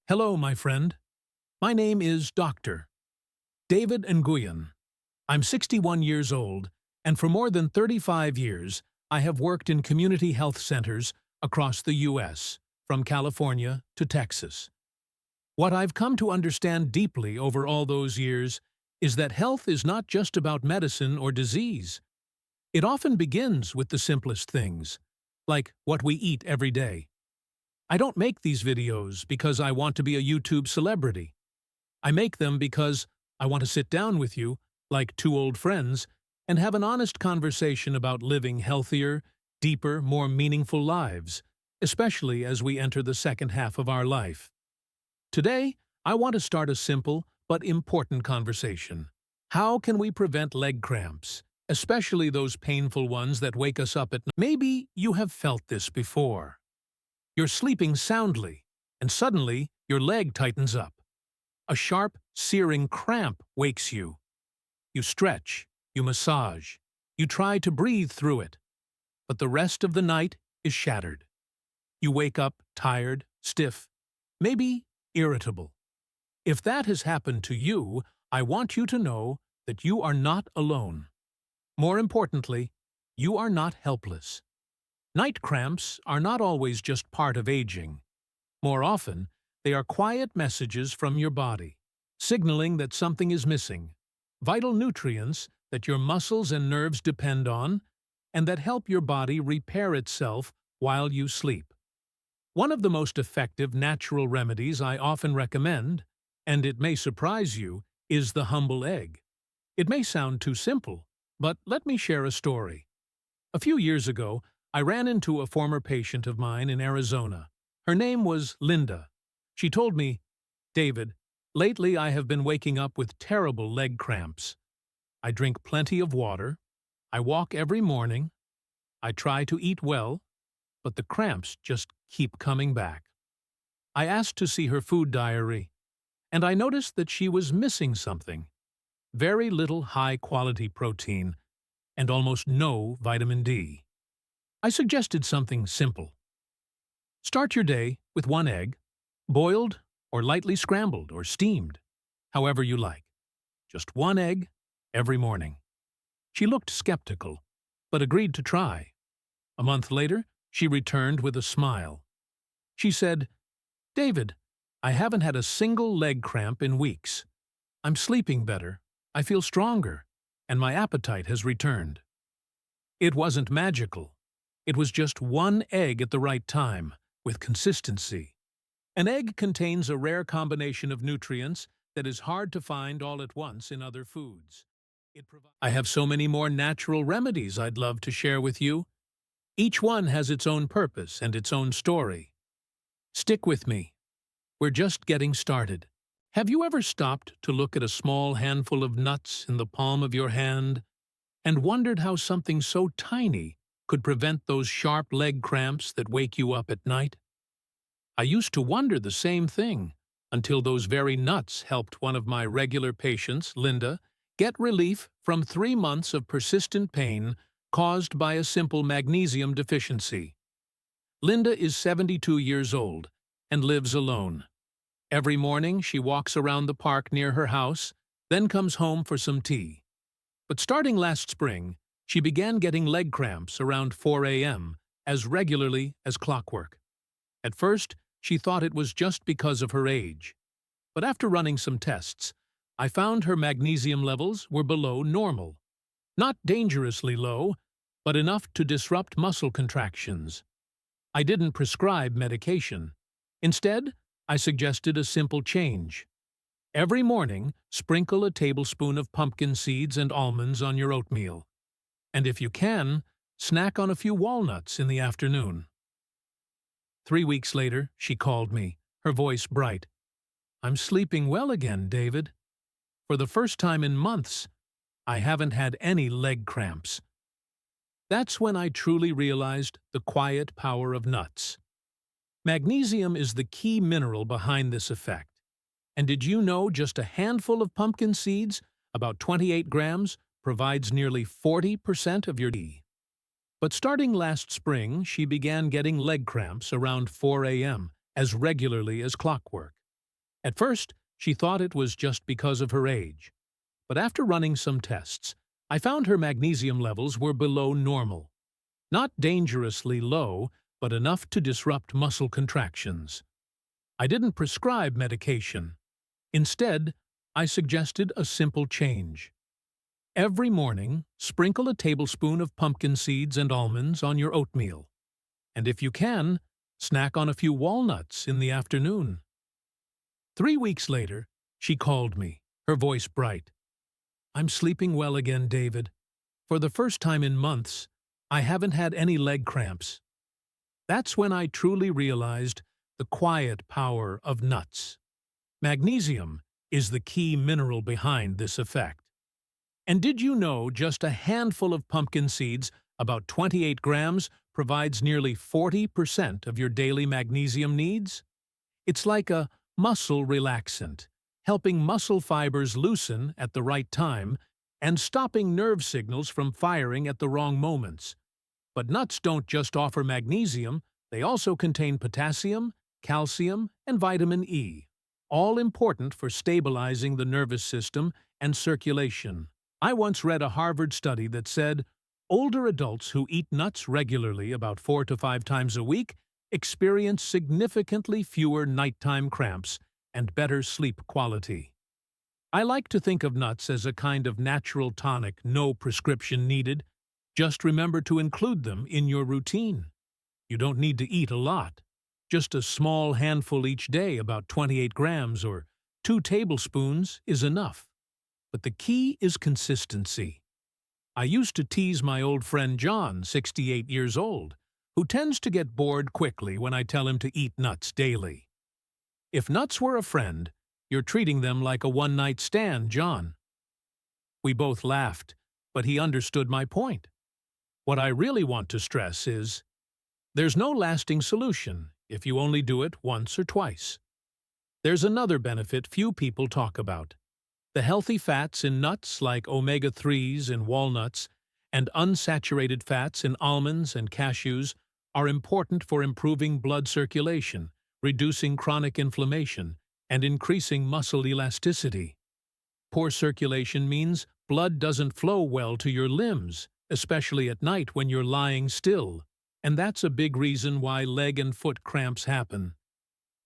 Hello, my friend. My name is Dr. David Nguyen. I'm 61 years old, and for more than 35 years, I have worked in community health centers across the U.S., from California to Texas. What I've come to understand deeply over all those years is that health is not just about medicine or disease. It often begins with the simplest things, like what we eat every day. I don't make these videos because I want to be a YouTube celebrity. I make them because I want to sit down with you, like two old friends, and have an honest conversation about living healthier, deeper, more meaningful lives, especially as we enter the second half of our life. Today, I want to start a simple but important conversation. How can we prevent leg cramps, especially those painful ones that wake us up at night? Maybe you have felt this before. You're sleeping soundly, and suddenly your leg tightens up. A sharp, searing cramp wakes you. You stretch, you massage, you try to breathe through it, but the rest of the night is shattered. You wake up tired, stiff, maybe irritable. If that has happened to you, I want you to know that you are not alone. More importantly, you are not helpless. Night cramps are not always just part of aging. More often, they are quiet messages from your body, signaling that something is missing, vital nutrients that your muscles and nerves depend on, and that help your body repair itself while you sleep. One of the most effective natural remedies I often recommend, and it may surprise you, is the humble egg. It may sound too simple, but let me share a story. A few years ago, I ran into a former patient of mine in Arizona. Her name was Linda. She told me, "David, lately I have been waking up with terrible leg cramps. I drink plenty of water. I walk every morning. I try to eat well, but the cramps just keep coming back." I asked to see her food diary, and I noticed that she was missing something. Very little high-quality protein and almost no vitamin D. I suggested something simple. Start your day with one egg, boiled or lightly scrambled or steamed, however you like. Just one egg every morning. She looked skeptical, but agreed to try. A month later, she returned with a smile. She said, "David, I haven't had a single leg cramp in weeks. I'm sleeping better, I feel stronger, and my appetite has returned." It wasn't magical. It was just one egg at the right time, with consistency. An egg contains a rare combination of nutrients that is hard to find all at once in other foods. I have so many more natural remedies I'd love to share with you. Each one has its own purpose and its own story. Stick with me. We're just getting started. Have you ever stopped to look at a small handful of nuts in the palm of your hand and wondered how something so tiny could prevent those sharp leg cramps that wake you up at night? I used to wonder the same thing until those very nuts helped one of my regular patients, Linda, get relief from 3 months of persistent pain caused by a simple magnesium deficiency. Linda is 72 years old and lives alone. Every morning she walks around the park near her house, then comes home for some tea. But starting last spring, she began getting leg cramps around 4 a.m. as regularly as clockwork. At first, she thought it was just because of her age. But after running some tests, I found her magnesium levels were below normal. Not dangerously low, but enough to disrupt muscle contractions. I didn't prescribe medication. Instead, I suggested a simple change. Every morning, sprinkle a tablespoon of pumpkin seeds and almonds on your oatmeal. And if you can, snack on a few walnuts in the afternoon. 3 weeks later, she called me, her voice bright. "I'm sleeping well again, David. For the first time in months, I haven't had any leg cramps." That's when I truly realized the quiet power of nuts. Magnesium is the key mineral behind this effect. And did you know just a handful of pumpkin seeds, about 28 grams, provides nearly 40% of your D? But starting last spring, she began getting leg cramps around 4 a.m. as regularly as clockwork. At first, she thought it was just because of her age, but after running some tests, I found her magnesium levels were below normal. Not dangerously low, but enough to disrupt muscle contractions. I didn't prescribe medication. Instead, I suggested a simple change. Every morning, sprinkle a tablespoon of pumpkin seeds and almonds on your oatmeal. And if you can, snack on a few walnuts in the afternoon. 3 weeks later, she called me, her voice bright. "I'm sleeping well again, David. For the first time in months, I haven't had any leg cramps." That's when I truly realized the quiet power of nuts. Magnesium is the key mineral behind this effect. And did you know just a handful of pumpkin seeds, about 28 grams, provides nearly 40% of your daily magnesium needs? It's like a muscle relaxant, helping muscle fibers loosen at the right time and stopping nerve signals from firing at the wrong moments. But nuts don't just offer magnesium, they also contain potassium, calcium, and vitamin E, all important for stabilizing the nervous system and circulation. I once read a Harvard study that said older adults who eat nuts regularly, about 4 to 5 times a week, experience significantly fewer nighttime cramps and better sleep quality. I like to think of nuts as a kind of natural tonic, no prescription needed. Just remember to include them in your routine. You don't need to eat a lot. Just a small handful each day, about 28 grams or 2 tablespoons, is enough. But the key is consistency. I used to tease my old friend John, 68 years old, who tends to get bored quickly when I tell him to eat nuts daily. "If nuts were a friend, you're treating them like a one-night stand, John." We both laughed, but he understood my point. What I really want to stress is, there's no lasting solution if you only do it once or twice. There's another benefit few people talk about. The healthy fats in nuts like omega-3s in walnuts and unsaturated fats in almonds and cashews are important for improving blood circulation, reducing chronic inflammation, and increasing muscle elasticity. Poor circulation means blood doesn't flow well to your limbs, especially at night when you're lying still, and that's a big reason why leg and foot cramps happen.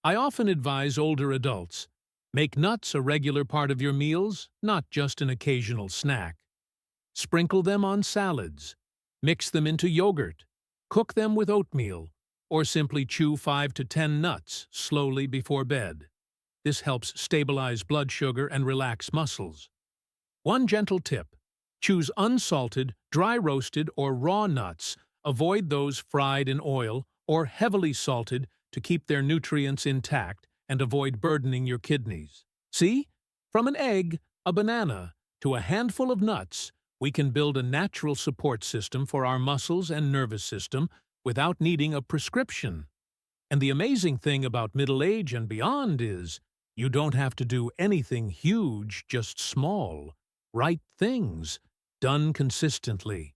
I often advise older adults, make nuts a regular part of your meals, not just an occasional snack. Sprinkle them on salads, mix them into yogurt, cook them with oatmeal, or simply chew 5 to 10 nuts slowly before bed. This helps stabilize blood sugar and relax muscles. One gentle tip: choose unsalted, dry-roasted, or raw nuts. Avoid those fried in oil or heavily salted to keep their nutrients intact and avoid burdening your kidneys. See? From an egg, a banana, to a handful of nuts, we can build a natural support system for our muscles and nervous system without needing a prescription. And the amazing thing about middle age and beyond is, you don't have to do anything huge, just small, right things, done consistently.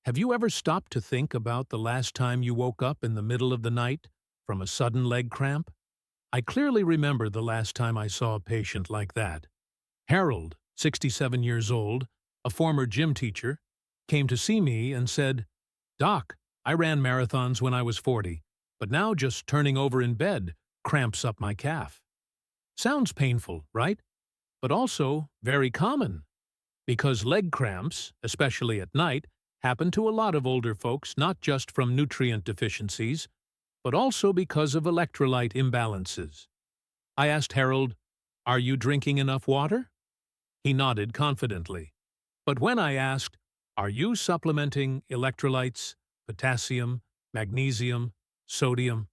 Have you ever stopped to think about the last time you woke up in the middle of the night from a sudden leg cramp? I clearly remember the last time I saw a patient like that. Harold, 67 years old, a former gym teacher, came to see me and said, "Doc, I ran marathons when I was 40, but now just turning over in bed cramps up my calf." Sounds painful, right? But also very common. Because leg cramps, especially at night, happen to a lot of older folks, not just from nutrient deficiencies, but also because of electrolyte imbalances. I asked Harold, "Are you drinking enough water?" He nodded confidently. But when I asked, "Are you supplementing electrolytes, potassium, magnesium, sodium?"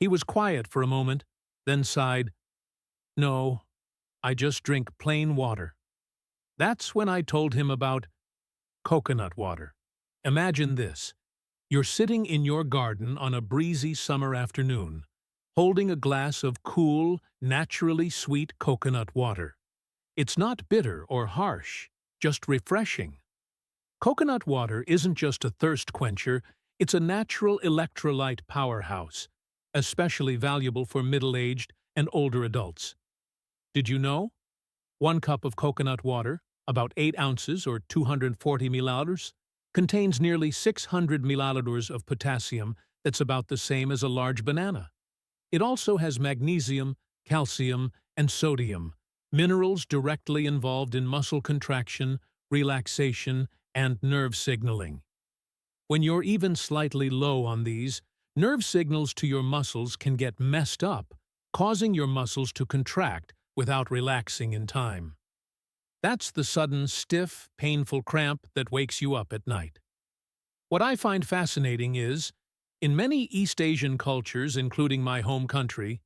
he was quiet for a moment, then sighed, "No, I just drink plain water." That's when I told him about coconut water. Imagine this. You're sitting in your garden on a breezy summer afternoon, holding a glass of cool, naturally sweet coconut water. It's not bitter or harsh, just refreshing. Coconut water isn't just a thirst quencher, it's a natural electrolyte powerhouse, especially valuable for middle-aged and older adults. Did you know? 1 cup of coconut water, about 8 ounces or 240 milliliters, contains nearly 600 milliliters of potassium that's about the same as a large banana. It also has magnesium, calcium, and sodium, minerals directly involved in muscle contraction, relaxation, and nerve signaling. When you're even slightly low on these, nerve signals to your muscles can get messed up, causing your muscles to contract without relaxing in time. That's the sudden, stiff, painful cramp that wakes you up at night. What I find fascinating is, in many East Asian cultures, including my home country,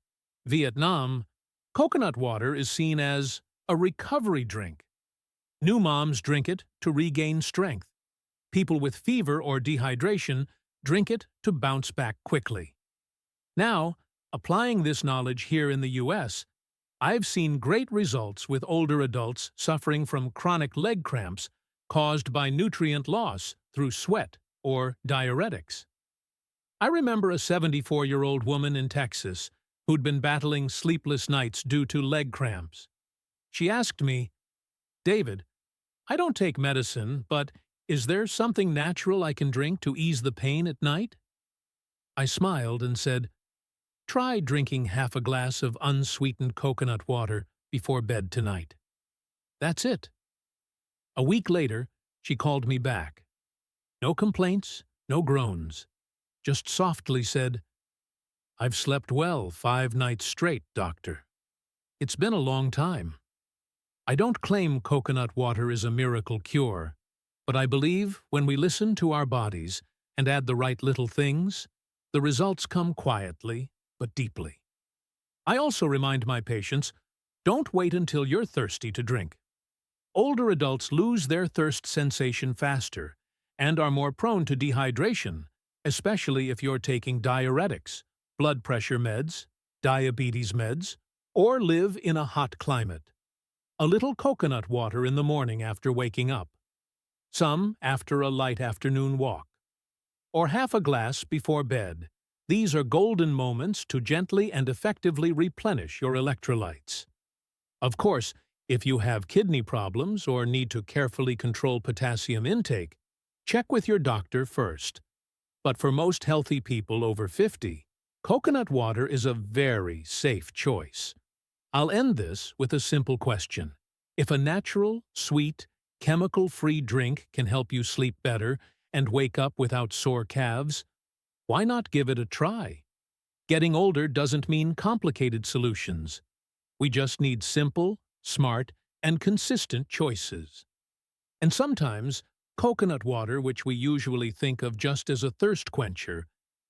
Vietnam, coconut water is seen as a recovery drink. New moms drink it to regain strength. People with fever or dehydration drink it to bounce back quickly. Now, applying this knowledge here in the US, I've seen great results with older adults suffering from chronic leg cramps caused by nutrient loss through sweat or diuretics. I remember a 74-year-old woman in Texas who'd been battling sleepless nights due to leg cramps. She asked me, "David, I don't take medicine, but is there something natural I can drink to ease the pain at night?" I smiled and said, "Try drinking half a glass of unsweetened coconut water before bed tonight." That's it. A week later, she called me back. No complaints, no groans. Just softly said, "I've slept well 5 nights straight, doctor. It's been a long time." I don't claim coconut water is a miracle cure, but I believe when we listen to our bodies and add the right little things, the results come quietly but deeply. I also remind my patients, don't wait until you're thirsty to drink. Older adults lose their thirst sensation faster and are more prone to dehydration, especially if you're taking diuretics, blood pressure meds, diabetes meds, or live in a hot climate. A little coconut water in the morning after waking up, some after a light afternoon walk, or half a glass before bed. These are golden moments to gently and effectively replenish your electrolytes. Of course, if you have kidney problems or need to carefully control potassium intake, check with your doctor first. But for most healthy people over 50, coconut water is a very safe choice. I'll end this with a simple question. If a natural, sweet, chemical-free drink can help you sleep better and wake up without sore calves, why not give it a try? Getting older doesn't mean complicated solutions. We just need simple, smart, and consistent choices. And sometimes, coconut water, which we usually think of just as a thirst quencher,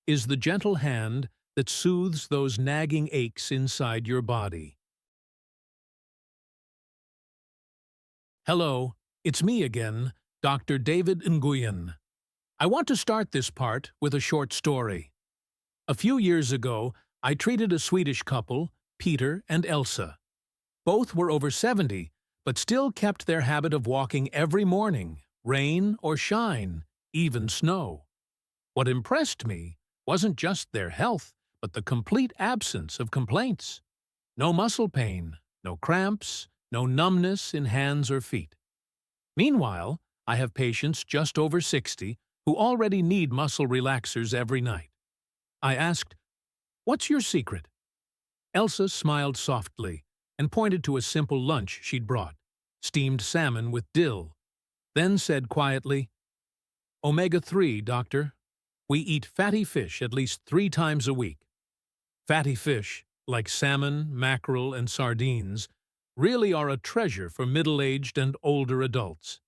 is the gentle hand that soothes those nagging aches inside your body. Hello, it's me again, Dr. David Nguyen. I want to start this part with a short story. A few years ago, I treated a Swedish couple, Peter and Elsa. Both were over 70, but still kept their habit of walking every morning, rain or shine, even snow. What impressed me wasn't just their health, but the complete absence of complaints. No muscle pain, no cramps, no numbness in hands or feet. Meanwhile, I have patients just over 60 who already need muscle relaxers every night. I asked, "What's your secret?" Elsa smiled softly and pointed to a simple lunch she'd brought, steamed salmon with dill, then said quietly, "Omega-3, doctor. We eat fatty fish at least 3 times a week." Fatty fish, like salmon, mackerel, and sardines, really are a treasure for middle-aged and older adults.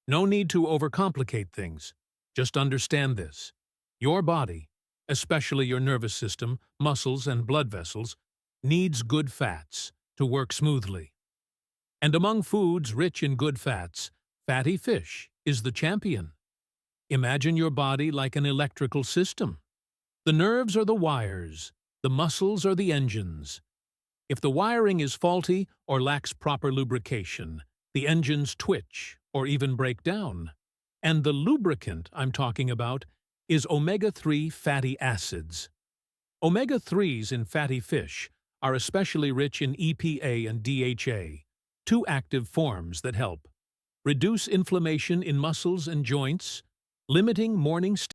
No need to overcomplicate things. Just understand this. Your body, especially your nervous system, muscles, and blood vessels, needs good fats to work smoothly. And among foods rich in good fats, fatty fish is the champion. Imagine your body like an electrical system. The nerves are the wires, the muscles are the engines. If the wiring is faulty or lacks proper lubrication, the engines twitch or even break down. And the lubricant I'm talking about is omega-3 fatty acids. Omega-3s in fatty fish are especially rich in EPA and DHA, two active forms that help reduce inflammation in muscles and joints, limiting morning